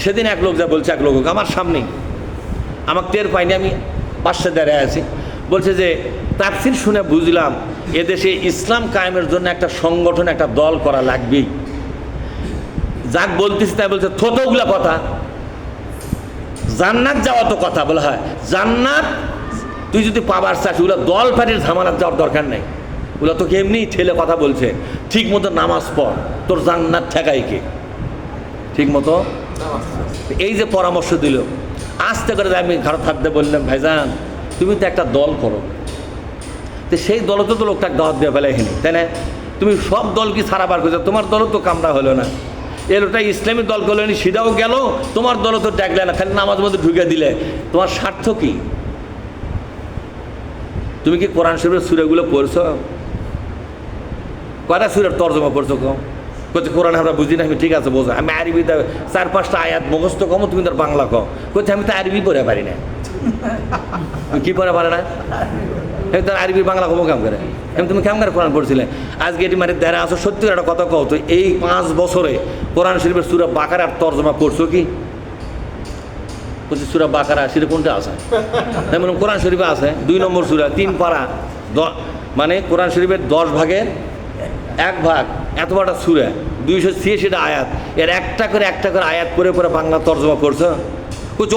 সেদিন এক লোক যা বলছে, এক লোক আমার সামনেই, আমাকে টের পাইনি, আমি পাশে দাঁড়িয়ে আছি, বলছে যে তাফসীর শুনে বুঝলাম এদেশে ইসলাম কায়েমের জন্য একটা সংগঠন, একটা দল করা লাগবেই। যাক বলতেছি তাই বলছে থতগুলা কথা, জান্নাত যাওয়া তো কথা বলা হয়, জান্নাত তুই যদি পাবার চাস ওগুলো দল পাটির ঝামেলার যাওয়ার দরকার নেই, ওগুলো তোকে এমনি ঠেলে কথা বলছে। ঠিক মতো নামাজ পড়, তোর জান্নাত ঠেকাই কে? ঠিক মতো এই যে পরামর্শ দিল, আস্তে করে আমি ঘর থাকতে বললাম ভাইজান তুমি তো একটা দল করো, তো সেই দলে তো লোকটা দাওয়াত দিয়ে ফেলে এখানে, তাই না? তুমি সব দল কি ছাড়াবার করছো, তোমার দলও তো কামড়া হলো না, এর ওটা ইসলামী দল করলো নি, সেটাও গেল, তোমার দলও তো ডাকলে না, খালি নামাজ মধ্যে ঢুকে দিলে, তোমার স্বার্থ কি? তুমি কি কোরআন শরীফের সূরাগুলো পড়ছো? কয়টা সূরার তর্জমা পড়ছো? কম করছে কোরআন আমরা বুঝি না। আমি ঠিক আছে বোঝো, আমি আরবিতে 4-5টা আয়াত মুখস্থ কমো, তুমি তার বাংলা কম করছে, আমি তো আরবি পড়ে পারি না। তুমি কি পড়ে পারে না? তার আরবি বাংলা কমো কাম করে, তুমি কেমন করে কোরআন পড়ছিলে? আজকে এটি মানে দেখা আসো সত্যি একটা কথা কও তো, এই 5 বছরে কোরআন শরীফের সূরা বাকারার তর্জমা পড়ছো কি? বলছি সূরা বাকারা সেটা কোনটা আছে? মানে কোরআন শরীফে আছে 2 নম্বর সূরা, 3 পারা, মানে কোরআন শরীফের 10 ভাগের 1 ভাগ, এত বড় সূরা, 286টা আয়াত, এর একটা করে আয়াত পরে পরে বাংলা তর্জমা করছো?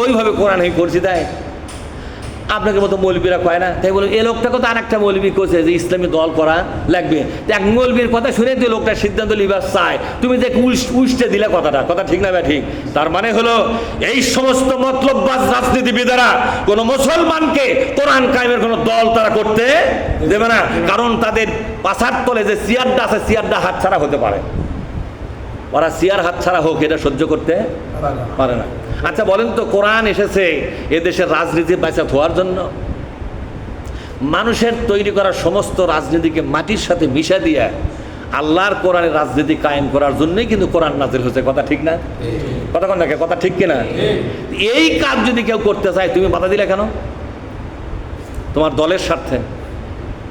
ওইভাবে কোরআন আমি পড়ছি, তাই আপনাকে মতো মৌলবীরা কয় না, তাই বলে এই লোকটাকে তো আর একটা মৌলবী করছে যে ইসলামী দল করা লাগবে, এক মৌলবীর কথা শুনে দিয়ে লোকটা সিদ্ধান্ত লিবার চায়, তুমি যে উল্টে দিলে কথাটা, কথা ঠিক না? ঠিক। তার মানে হলো এই সমস্ত মতলববাজ রাজনীতিবিদেরা কোনো মুসলমানকে কোরআন কায়েমের কোনো দল তারা করতে দেবে না, কারণ তাদের পাছার তলে যে চেয়ারটা আছে, চেয়ারটা হাতছাড়া হতে পারে, ওরা চেয়ার হাতছাড়া হোক এটা সহ্য করতে পারে না। আচ্ছা বলেন তো, কোরআন এসেছে এদেশের রাজনীতি বাঁচাতে হওয়ার জন্য? মানুষের তৈরি করা সমস্ত রাজনীতিকে মাটির সাথে মিশা দিয়ে আল্লাহর কোরআনের রাজনীতি কায়েম করার জন্যই কিন্তু কোরআন নাজিল হয়েছে, কথা ঠিক না? কথা কোন দেখে, কথা ঠিক কিনা? এই কাজ যদি কেউ করতে চায়, তুমি বাধা দিলে কেন? তোমার দলের স্বার্থে,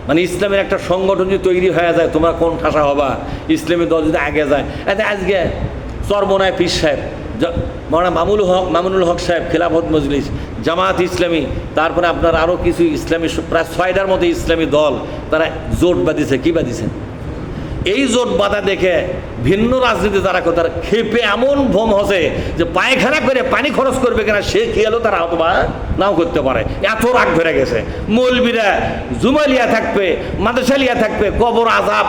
মানে ইসলামের একটা সংগঠন যদি তৈরি হয়ে যায়, তোমরা কোন ঠাসা হবা? ইসলামী দল যদি আগে যায়, আজকে চরমোনায় পীর সাহেব, মৌলানা মামুনুল হক সাহেব, খেলাফত মজলিস, জামাত ইসলামী, তারপরে আপনার আরও কিছু ইসলামী প্রায় 6টার মতো ইসলামী দল তারা জোট বাঁধিছে। কি বাঁধিছে? এই জোট বাঁধা দেখে ভিন্ন রাজনীতি তারা তার খেপে এমন ভোম হসে যে পায়খানা করে পানি খরচ করবে কিনা সে খেয়ালও তারা অথবা নাও করতে পারে, এত রাগ ধরে গেছে। মৌলবীরা জুমালিয়া থাকবে, মাদ্রাসালিয়া থাকবে, কবর আযাব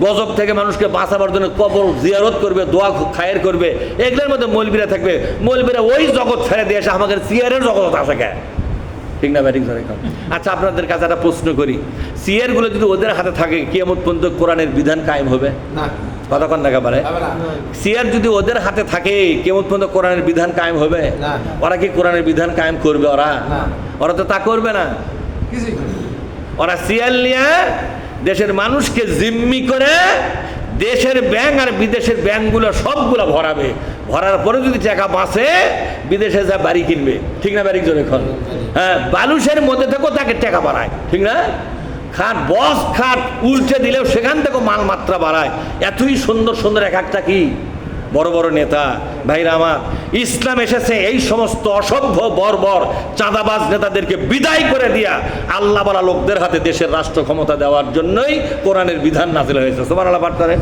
গজব থেকে মানুষকে বাঁচাবার জন্য কবর জিয়ারত করবে, দোয়া খায়ের করবে, এগুলোর মধ্যে মৌলবীরা থাকবে। মৌলবীরা ওই জগৎ ছেড়ে দিয়ে এসে আমাদের চেয়ারের জগৎ আসে কে? ঠিক না ব্যাটিং ধরে? আচ্ছা আপনাদের কাছে একটা প্রশ্ন করি, চেয়ারগুলো যদি ওদের হাতে থাকে, কিয়ামত পর্যন্ত কোরআনের বিধান কায়েম হবে না? কথা কন না একেবারে। চেয়ার যদি ওদের হাতে থাকে, কিয়ামত পর্যন্ত কোরআনের বিধান কায়েম হবে? ওরা কি কোরআনের বিধান কায়েম করবে? ওরা তো তা করবে না। ওরা চেয়ার নিয়ে দেশের মানুষকে জিম্মি করে দেশের ব্যাংক আর বিদেশের ব্যাংকগুলো সবগুলো ভরাবে, ভরার পরে যদি টাকা বাঁচে বিদেশে যা বাড়ি কিনবে। ঠিক না ব্যারিক জোরে খন? হ্যাঁ, বালুসের মধ্যে থেকেও তাকে টাকা বাড়ায়, ঠিক না? খাট বস খাট উল্টে দিলেও সেখান থেকেও মালমাত্রা বাড়ায়। এতই সুন্দর সুন্দর এক একটা কি বড় বড় নেতা। ভাইরা আমার, ইসলাম এসেছে এই সমস্ত অসভ্য বর্বর চাঁদাবাজ নেতাদেরকে বিদায় করে দিয়া আল্লাহ বলা লোকদের হাতে দেশের রাষ্ট্র ক্ষমতা দেওয়ার জন্যই কোরআনের বিধান নাযিল হয়েছে। সুবহানাল্লাহ পাঠ করে।